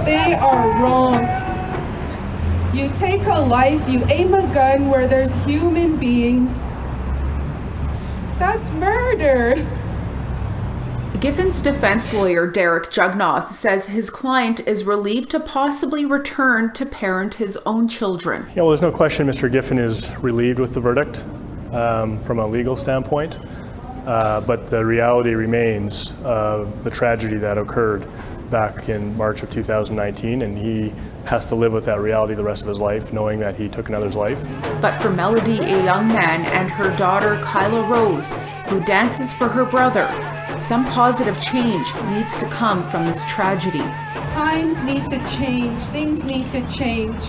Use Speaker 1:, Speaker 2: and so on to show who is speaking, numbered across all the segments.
Speaker 1: They are wrong. You take a life, you aim a gun where there's human beings. That's murder.
Speaker 2: Giffin's defense lawyer, Derek Jugnoth, says his client is relieved to possibly return to parent his own children.
Speaker 3: Yeah, well, there's no question Mr. Giffin is relieved with the verdict from a legal standpoint, but the reality remains of the tragedy that occurred back in March of 2019, and he has to live with that reality the rest of his life, knowing that he took another's life.
Speaker 2: But for Melody, a young man, and her daughter, Kyla Rose, who dances for her brother, some positive change needs to come from this tragedy.
Speaker 1: Times need to change. Things need to change.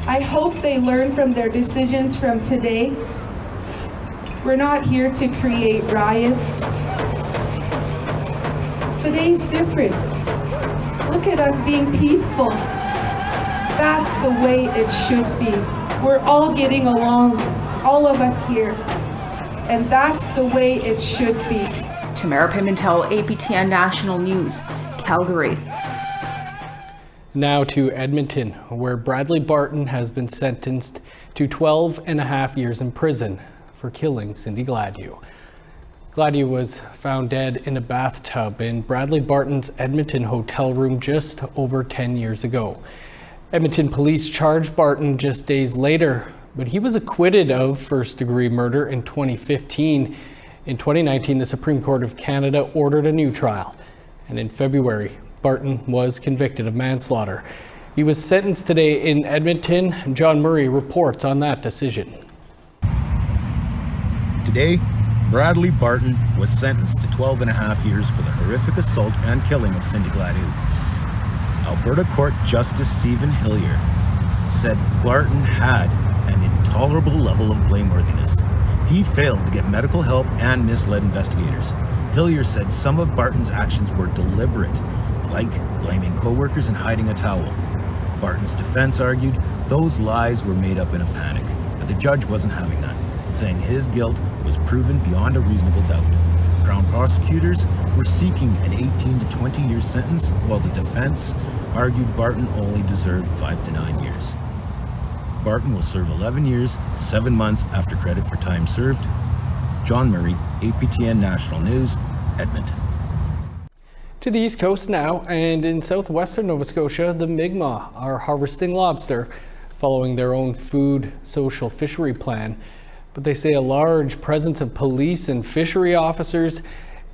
Speaker 1: I hope they learn from their decisions from today. We're not here to create riots. Today's different. Look at us being peaceful. That's the way it should be. We're all getting along, all of us here. And that's the way it should be.
Speaker 2: Tamara Pimentel, APTN National News, Calgary.
Speaker 4: Now to Edmonton, where Bradley Barton has been sentenced to 12.5 years in prison for killing Cindy Gladue. Gladue was found dead in a bathtub in Bradley Barton's Edmonton hotel room just over 10 years ago. Edmonton police charged Barton just days later, but he was acquitted of first-degree murder in 2015. In 2019, the Supreme Court of Canada ordered a new trial, and in February, Barton was convicted of manslaughter. He was sentenced today in Edmonton. John Murray reports on that decision.
Speaker 5: Today, Bradley Barton was sentenced to 12.5 years for the horrific assault and killing of Cindy Gladue. Alberta Court Justice Stephen Hillier said Barton had an intolerable level of blameworthiness. He failed to get medical help and misled investigators. Hillier said some of Barton's actions were deliberate, like blaming co-workers and hiding a towel. Barton's defense argued those lies were made up in a panic, but the judge wasn't having that, saying his guilt was proven beyond a reasonable doubt. Crown prosecutors were seeking an 18 to 20 year sentence, while the defense argued Barton only deserved 5 to 9 years. Barton will serve 11 years, 7 months after credit for time served. John Murray, APTN National News, Edmonton.
Speaker 4: To the East Coast now, and in southwestern Nova Scotia, the Mi'kmaq are harvesting lobster following their own food social fishery plan. But they say a large presence of police and fishery officers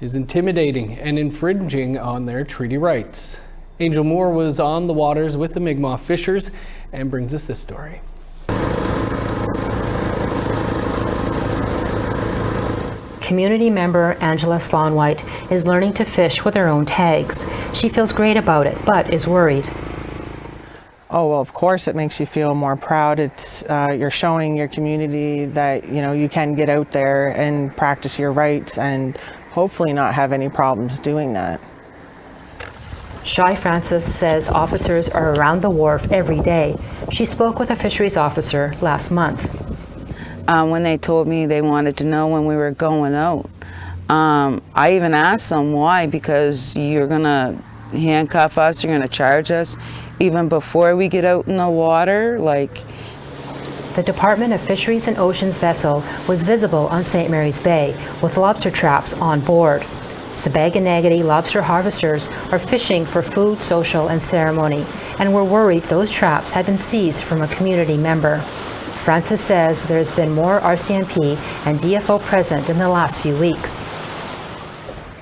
Speaker 4: is intimidating and infringing on their treaty rights. Angel Moore was on the waters with the Mi'kmaq fishers and brings us this story.
Speaker 6: Community member Angela Sloan-White is learning to fish with her own tags. She feels great about it, but is worried.
Speaker 7: Oh, well, of course it makes you feel more proud. It's you're showing your community that, you know, you can get out there and practice your rights and hopefully not have any problems doing that.
Speaker 6: Shai Francis says officers are around the wharf every day. She spoke with a fisheries officer last month.
Speaker 8: When they told me they wanted to know when we were going out, I even asked them why, because you're gonna handcuff us, you're gonna charge us even before we get out in the water. Like,
Speaker 6: the Department of Fisheries and Oceans vessel was visible on St. Mary's Bay with lobster traps on board. Sabaganagati lobster harvesters are fishing for food, social, and ceremony, and were worried those traps had been seized from a community member. Francis says there's been more RCMP and DFO present in the last few weeks.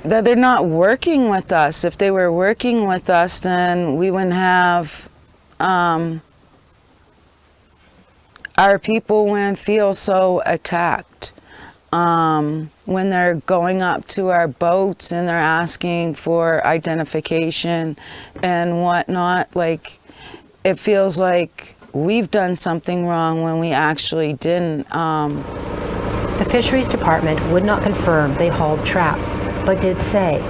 Speaker 8: That they're not working with us. If they were working with us, then we wouldn't have, our people wouldn't feel so attacked. When they're going up to our boats and they're asking for identification and whatnot, like, it feels like we've done something wrong when we actually didn't.
Speaker 6: The Fisheries Department would not confirm they hauled traps, but did say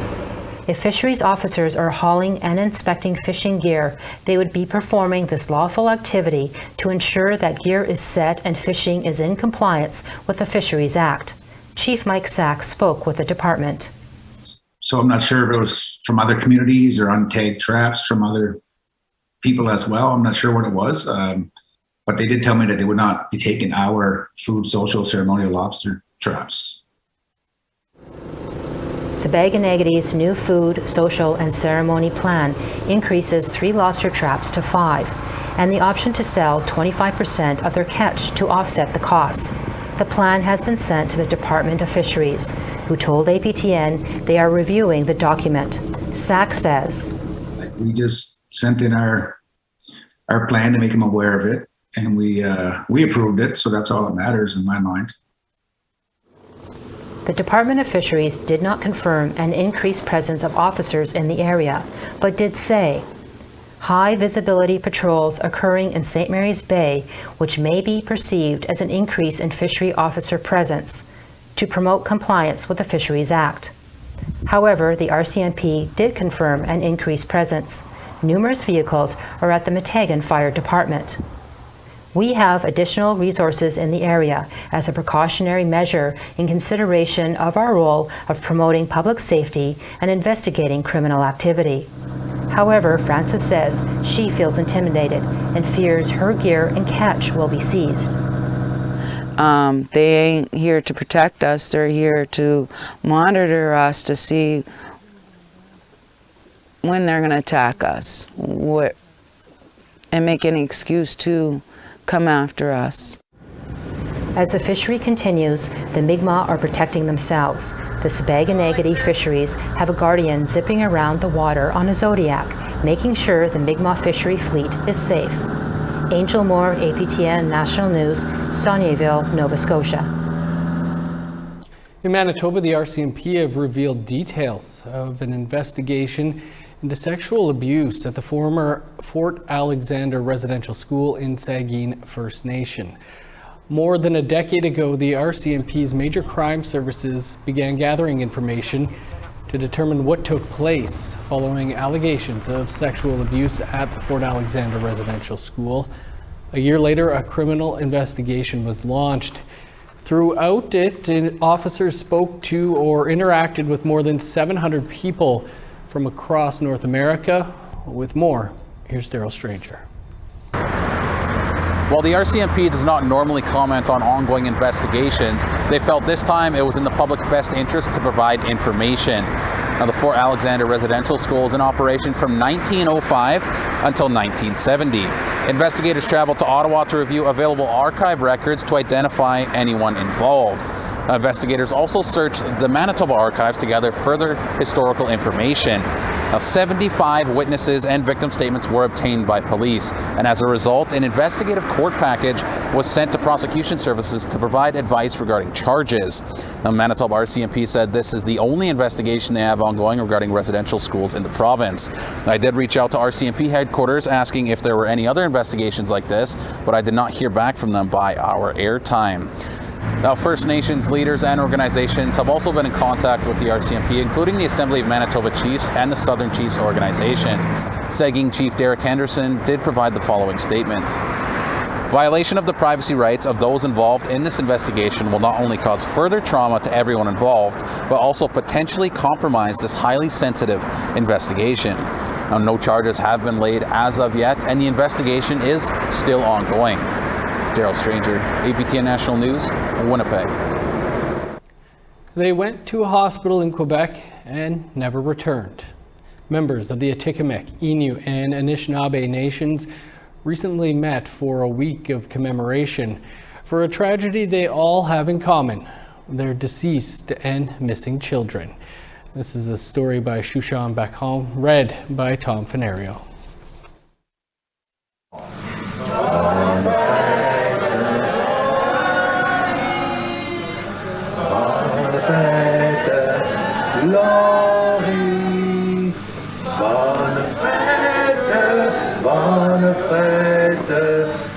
Speaker 6: if fisheries officers are hauling and inspecting fishing gear, they would be performing this lawful activity to ensure that gear is set and fishing is in compliance with the Fisheries Act. Chief Mike Sachs spoke with the department.
Speaker 9: So I'm not sure if it was from other communities or untagged traps from other people as well. I'm not sure what it was. But they did tell me that they would not be taking our food, social, ceremonial lobster traps.
Speaker 6: Sabaganagadi's new food, social, and ceremony plan increases 3 lobster traps to 5, and the option to sell 25% of their catch to offset the costs. The plan has been sent to the Department of Fisheries, who told APTN they are reviewing the document. SAC says,
Speaker 9: We just sent in our plan to make them aware of it. And we approved it, so that's all that matters in my mind.
Speaker 6: The Department of Fisheries did not confirm an increased presence of officers in the area, but did say, high visibility patrols occurring in St. Mary's Bay, which may be perceived as an increase in fishery officer presence to promote compliance with the Fisheries Act. However, the RCMP did confirm an increased presence. Numerous vehicles are at the Metagan Fire Department. We have additional resources in the area as a precautionary measure in consideration of our role of promoting public safety and investigating criminal activity. However, Frances says she feels intimidated and fears her gear and catch will be seized.
Speaker 8: They ain't here to protect us, they're here to monitor us to see when they're going to attack us and make any excuse to come after us.
Speaker 6: As the fishery continues, the Mi'kmaq are protecting themselves. The Sabaganagadi fisheries have a guardian zipping around the water on a Zodiac, making sure the Mi'kmaq fishery fleet is safe. Angel Moore, APTN National News, Saulnieville, Nova Scotia.
Speaker 4: In Manitoba, the RCMP have revealed details of an investigation into sexual abuse at the former Fort Alexander Residential School in Saugeen First Nation. More than a decade ago, the RCMP's Major Crime Services began gathering information to determine what took place following allegations of sexual abuse at the Fort Alexander Residential School. A year later, a criminal investigation was launched. Throughout it, officers spoke to or interacted with more than 700 people from across North America. With more, here's Daryl Stranger.
Speaker 10: While the RCMP does not normally comment on ongoing investigations, they felt this time it was in the public's best interest to provide information. Now, the Fort Alexander Residential School is in operation from 1905 until 1970. Investigators traveled to Ottawa to review available archive records to identify anyone involved. Investigators also searched the Manitoba archives to gather further historical information. Now, 75 witnesses and victim statements were obtained by police, and as a result, an investigative court package was sent to prosecution services to provide advice regarding charges. Now, Manitoba RCMP said this is the only investigation they have ongoing regarding residential schools in the province. I did reach out to RCMP headquarters asking if there were any other investigations like this, but I did not hear back from them by our airtime. Now, First Nations leaders and organizations have also been in contact with the RCMP, including the Assembly of Manitoba Chiefs and the Southern Chiefs Organization. Saugeen Chief Derek Henderson did provide the following statement. Violation of the privacy rights of those involved in this investigation will not only cause further trauma to everyone involved, but also potentially compromise this highly sensitive investigation. Now, no charges have been laid as of yet, and the investigation is still ongoing. Daryl Stranger, APTN National News, Winnipeg.
Speaker 4: They went to a hospital in Quebec and never returned. Members of the Atikamekw, Innu, and Anishinaabe nations recently met for a week of commemoration for a tragedy they all have in common: their deceased and missing children. This is a story by Shushan Bacon, read by Tom Fenario.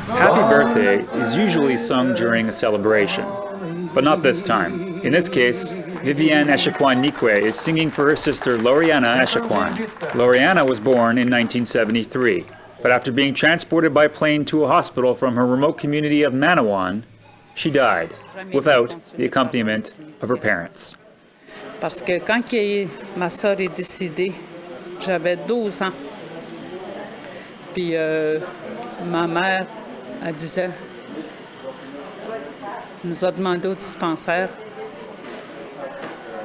Speaker 11: Happy Birthday is usually sung during a celebration, but not this time. In this case, Viviane Echaquan Nikwe is singing for her sister Loriana Echaquan. Loriana was born in 1973, but after being transported by plane to a hospital from her remote community of Manawan, she died without the accompaniment of her parents.
Speaker 12: Parce que quand ma soeur est décédée, j'avais 12 ans. Puis ma mère, elle disait, nous a demandé au dispensaire,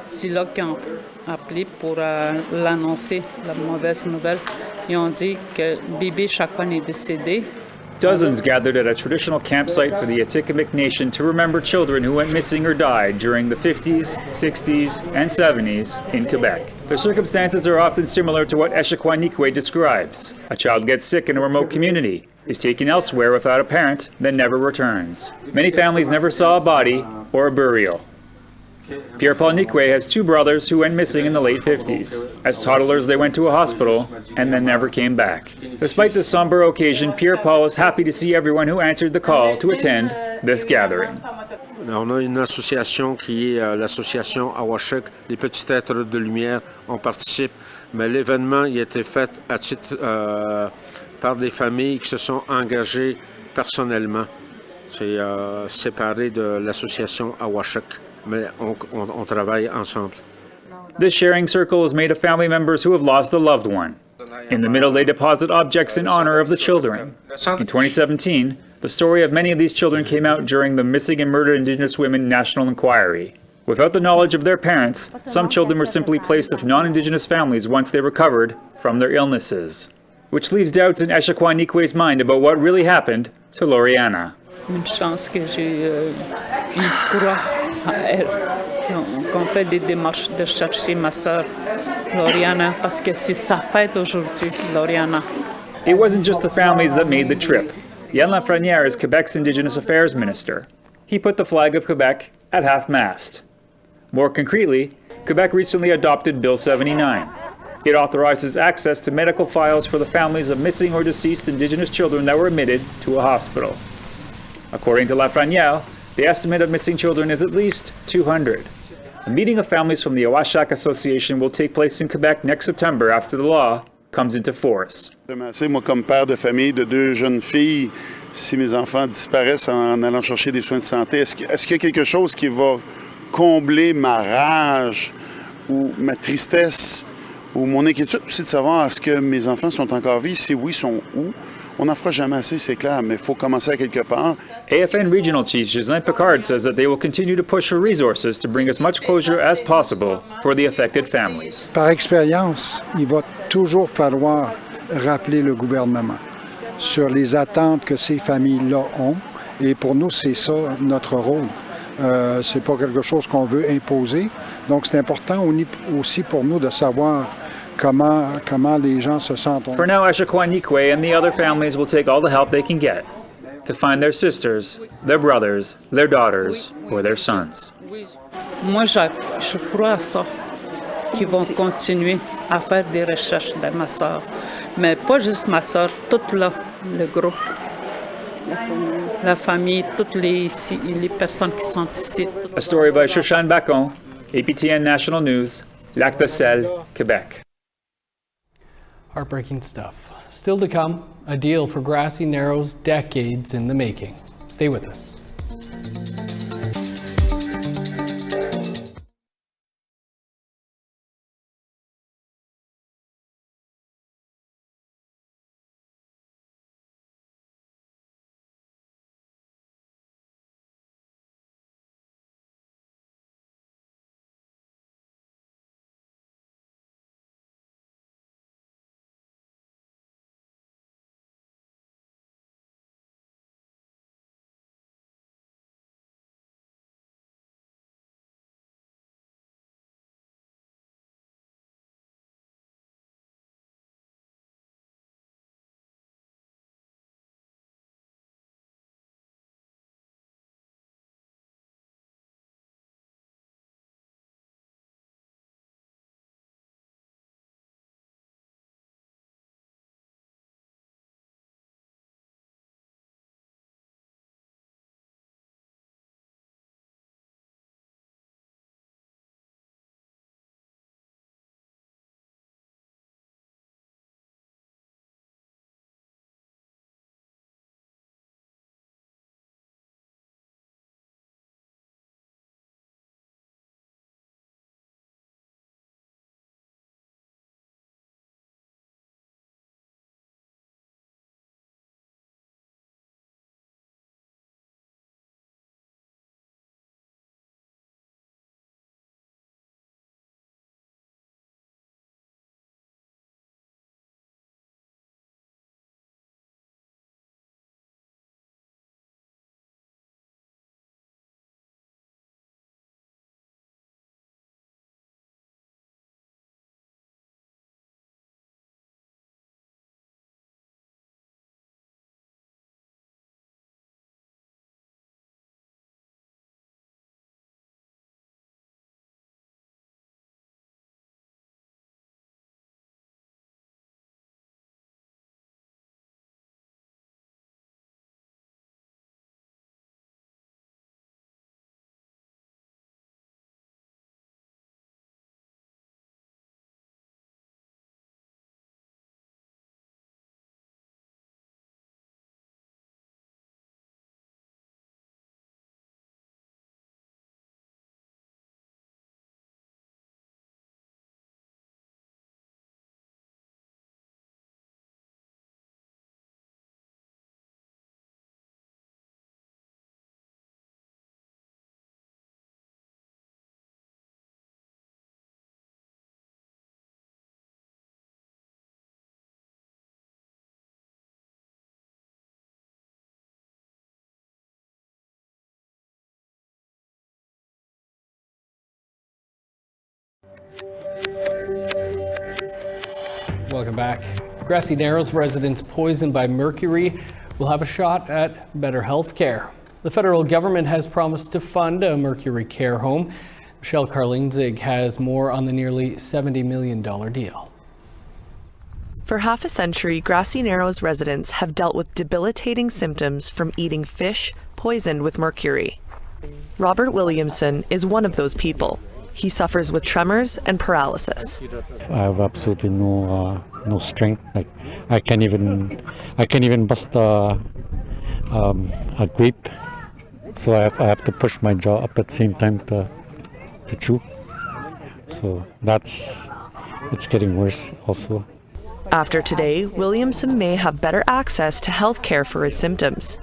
Speaker 12: c'est là qu'ils ont appelé pour l'annoncer, la mauvaise nouvelle. Ils ont dit que bébé Chacon est décédé.
Speaker 11: Dozens gathered at a traditional campsite for the Atikamekw Nation to remember children who went missing or died during the 50s, 60s, and 70s in Quebec. The circumstances are often similar to what Echaquanikwe describes. A child gets sick in a remote community, is taken elsewhere without a parent, then never returns. Many families never saw a body or a burial. Pierre-Paul Nikwe has two brothers who went missing in the late 50s. As toddlers, they went to a hospital and then never came back. Despite this somber occasion, Pierre-Paul is happy to see everyone who answered the call to attend this gathering.
Speaker 13: On a une association qui est l'association Awashek, les petits êtres de lumière, on participe, mais l'événement il a été fait à titre par des familles qui se sont engagées personnellement. C'est séparé de l'association Awashek. Mais on travaille ensemble.
Speaker 11: This sharing circle is made of family members who have lost a loved one. In the middle, they deposit objects in honor of the children. In 2017, the story of many of these children came out during the Missing and Murdered Indigenous Women National Inquiry. Without the knowledge of their parents, some children were simply placed with non-Indigenous families once they recovered from their illnesses, which leaves doubts in Echaquanikwe's mind about what really happened to Loriana.
Speaker 12: Une chance que j'ai eu courage à elle. Qu'on fait des démarches de chercher ma sœur, Loriana, parce que c'est sa fête aujourd'hui, Loriana.
Speaker 11: It wasn't just the families that made the trip. Yann Lafreniere is Quebec's Indigenous Affairs Minister. He put the flag of Quebec at half-mast. More concretely, Quebec recently adopted Bill 79. It authorizes access to medical files for the families of missing or deceased Indigenous children that were admitted to a hospital. According to Lafreniere, the estimate of missing children is at least 200. A meeting of families from the Awashak Association will take place in Quebec next September after the law comes into force.
Speaker 14: Moi, comme père de famille de deux jeunes filles, si mes enfants disparaissent en allant chercher des soins de santé, est-ce qu'il y a quelque chose qui va combler ma rage ou ma tristesse ou mon inquiétude? C'est de savoir est-ce que mes enfants sont encore vivants? Si oui, sont où? On n'en fera jamais assez, c'est clair, mais il faut commencer à quelque part.
Speaker 11: AFN Regional Chief Gislain Picard says that they will continue to push for resources to bring as much closure as possible for the affected families.
Speaker 15: Par expérience, il va toujours falloir rappeler le gouvernement sur les attentes que ces familles-là ont. Et pour nous, c'est ça notre rôle. C'est pas quelque chose qu'on veut imposer. Donc, c'est important aussi pour nous de savoir comment les gens se sentent.
Speaker 11: For now, Echaquanikwe and the other families will take all the help they can get to find their sisters, their brothers, their daughters, or their sons.
Speaker 12: Moi, je crois à ça, qu'ils vont continuer à faire des recherches de ma sœur. Mais pas juste ma sœur, tout le groupe, la famille, toutes les personnes qui sont ici.
Speaker 11: A story by Shoshan Bacon, APTN National News, Lac-de-Selle, Quebec.
Speaker 4: Heartbreaking stuff. Still to come, a deal for Grassy Narrows decades in the making. Stay with us. Welcome back. Grassy Narrows residents poisoned by mercury will have a shot at better health care. The federal government has promised to fund a mercury care home. Michelle Karlinzig has more on the nearly $70 million deal.
Speaker 16: For half a century, Grassy Narrows residents have dealt with debilitating symptoms from eating fish poisoned with mercury. Robert Williamson is one of those people. He suffers with tremors and paralysis.
Speaker 17: I have absolutely no strength. Like I can't even bust a grape. So I have to push my jaw up at the same time to chew. So it's getting worse also.
Speaker 16: After today, Williamson may have better access to health care for his symptoms.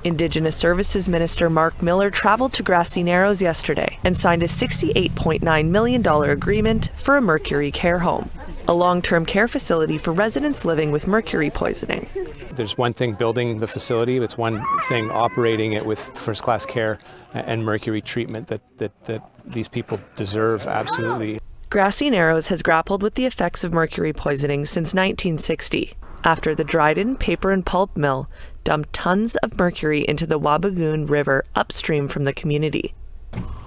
Speaker 16: Indigenous Services Minister Mark Miller traveled to Grassy Narrows yesterday and signed a $68.9 million agreement for a mercury care home, a long-term care facility for residents living with mercury poisoning.
Speaker 18: There's one thing building the facility, it's one thing operating it with first-class care and mercury treatment that these people deserve, absolutely.
Speaker 16: Grassy Narrows has grappled with the effects of mercury poisoning since 1960, after the Dryden Paper and Pulp Mill dumped tons of mercury into the Wabigoon River upstream from the community.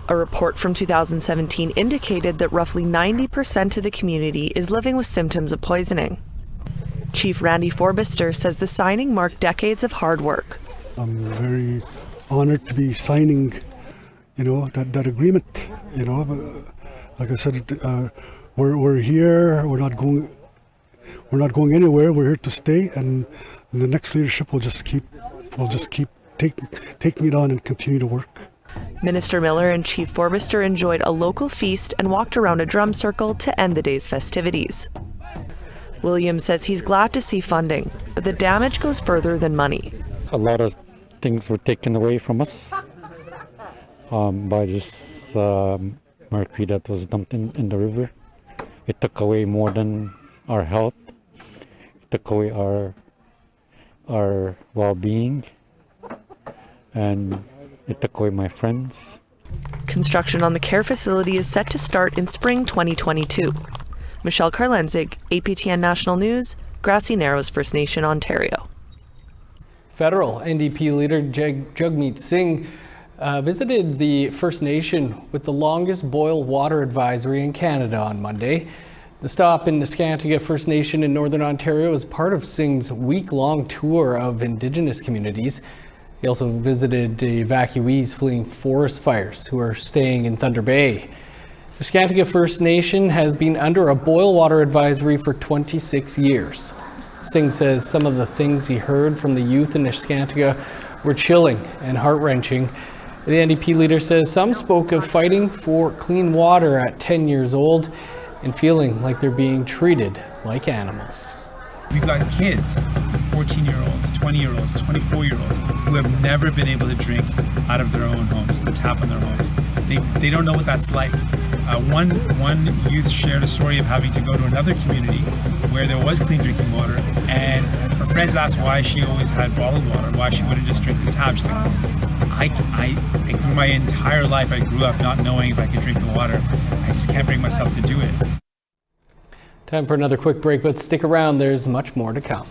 Speaker 16: A report from 2017 indicated that roughly 90% of the community is living with symptoms of poisoning. Chief Randy Forbister says the signing marked decades of hard work.
Speaker 19: I'm very honored to be signing, that agreement. Like I said, we're here. We're not going anywhere. We're here to stay, and the next leadership will just keep taking it on and continue to work.
Speaker 16: Minister Miller and Chief Forbister enjoyed a local feast and walked around a drum circle to end the day's festivities. Williams says he's glad to see funding, but the damage goes further than money.
Speaker 17: A lot of things were taken away from us by this mercury that was dumped in the river. It took away more than our health. It took away our well-being, and it took away my friends.
Speaker 16: Construction on the care facility is set to start in spring 2022. Michelle Karlinzig, APTN National News, Grassy Narrows First Nation, Ontario.
Speaker 4: Federal NDP leader Jagmeet Singh visited the First Nation with the longest boil water advisory in Canada on Monday. The stop in Neskantaga First Nation in Northern Ontario is part of Singh's week-long tour of Indigenous communities. He also visited the evacuees fleeing forest fires who are staying in Thunder Bay. Neskantaga First Nation has been under a boil water advisory for 26 years. Singh says some of the things he heard from the youth in Neskantaga were chilling and heart-wrenching. The NDP leader says some spoke of fighting for clean water at 10 years old and feeling like they're being treated like animals.
Speaker 20: We've got kids, 14-year-olds, 20-year-olds, 24-year-olds, who have never been able to drink out of their own homes, the tap in their homes. They don't know what that's like. One youth shared a story of having to go to another community where there was clean drinking water, and her friends asked why she always had bottled water, why she wouldn't just drink the tap. She's like, I grew my entire life, I grew up not knowing if I could drink the water. I just can't bring myself to do it.
Speaker 4: Time for another quick break, but stick around, there's much more to come.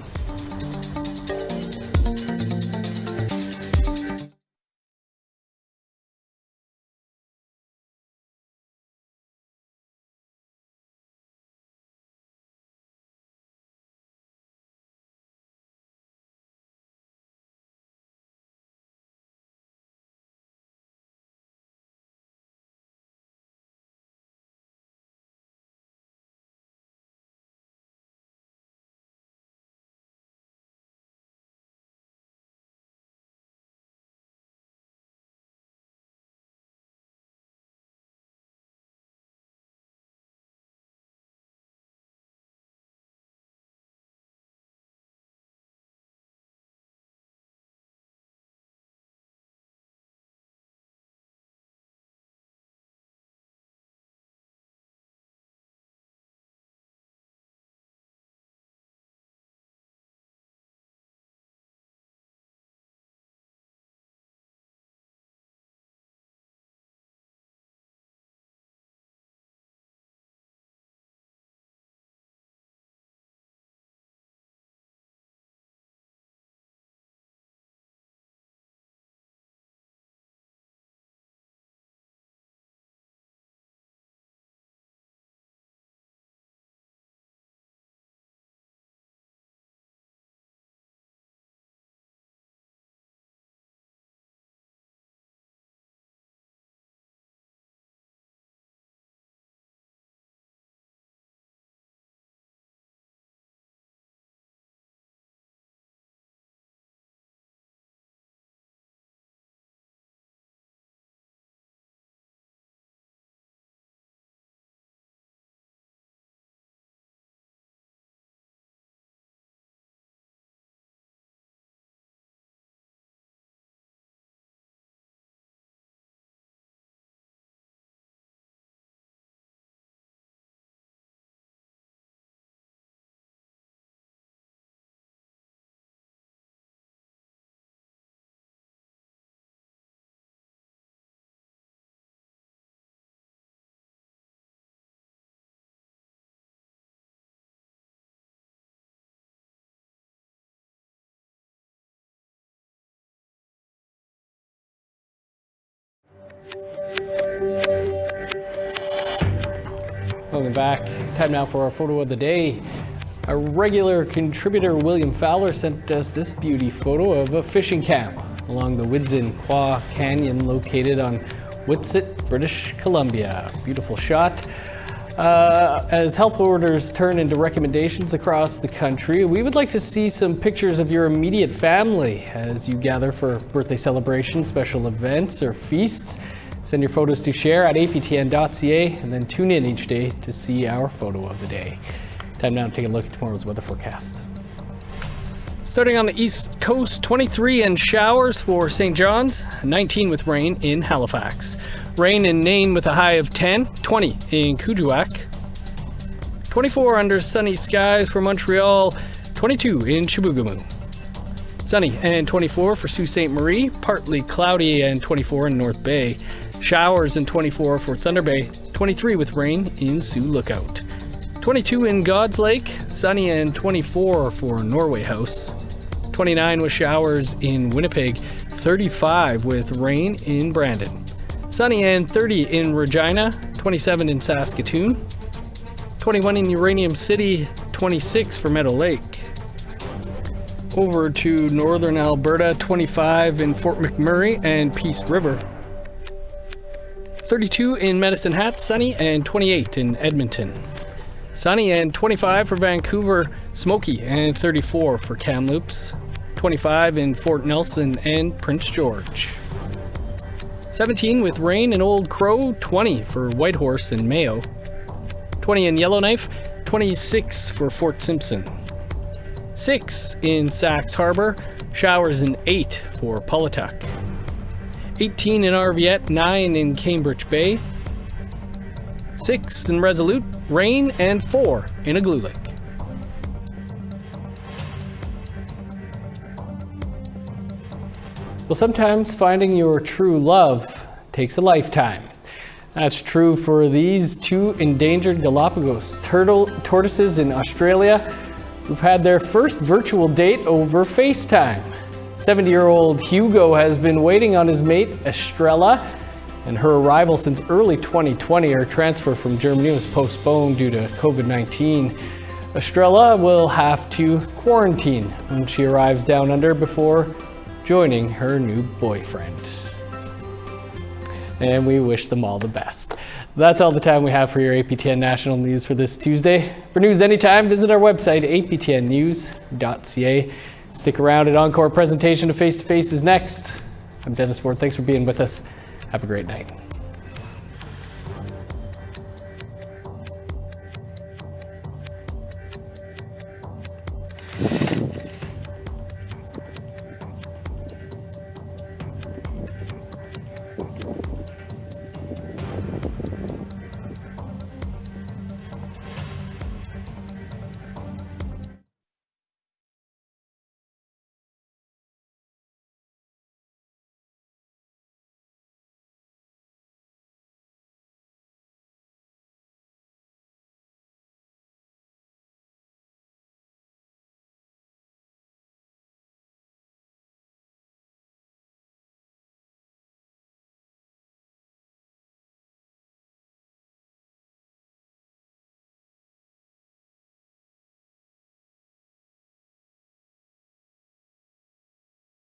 Speaker 4: Welcome back. Time now for our photo of the day. Our regular contributor William Fowler sent us this beauty photo of a fishing camp along the Widzen Kwa Canyon located on Witsit, British Columbia. Beautiful shot. As health orders turn into recommendations across the country, we would like to see some pictures of your immediate family as you gather for birthday celebrations, special events, or feasts. Send your photos to share@aptn.ca and then tune in each day to see our photo of the day. Time now to take a look at tomorrow's weather forecast. Starting on the east coast, 23 and showers for St. John's, 19 with rain in Halifax. Rain in Nain with a high of 10, 20 in Kuujjuaq. 24 under sunny skies for Montreal, 22 in Chibougamau. Sunny and 24 for Sault Ste. Marie, partly cloudy and 24 in North Bay. Showers and 24 for Thunder Bay, 23 with rain in Sioux Lookout. 22 in God's Lake, sunny and 24 for Norway House. 29 with showers in Winnipeg, 35 with rain in Brandon. Sunny and 30 in Regina, 27 in Saskatoon. 21 in Uranium City, 26 for Meadow Lake. Over to northern Alberta, 25 in Fort McMurray and Peace River. 32 in Medicine Hat, sunny, and 28 in Edmonton. Sunny and 25 for Vancouver, smoky, and 34 for Kamloops. 25 in Fort Nelson and Prince George. 17 with rain in Old Crow, 20 for Whitehorse and Mayo. 20 in Yellowknife, 26 for Fort Simpson. 6 in Sax Harbor, showers in 8 for Polituck. 18 in Arviette, 9 in Cambridge Bay. 6 in Resolute, rain, and 4 in Igloolik. Well, sometimes finding your true love takes a lifetime. That's true for these two endangered Galapagos tortoises in Australia who've had their first virtual date over FaceTime. 70-year-old Hugo has been waiting on his mate, Estrella, and her arrival since early 2020. Her transfer from Germany was postponed due to COVID-19. Estrella will have to quarantine when she arrives down under before joining her new boyfriend. And we wish them all the best. That's all the time we have for your APTN National News for this Tuesday. For news anytime, visit our website, aptnnews.ca. Stick around. An encore presentation of Face to Face is next. I'm Dennis Ward. Thanks for being with us. Have a great night.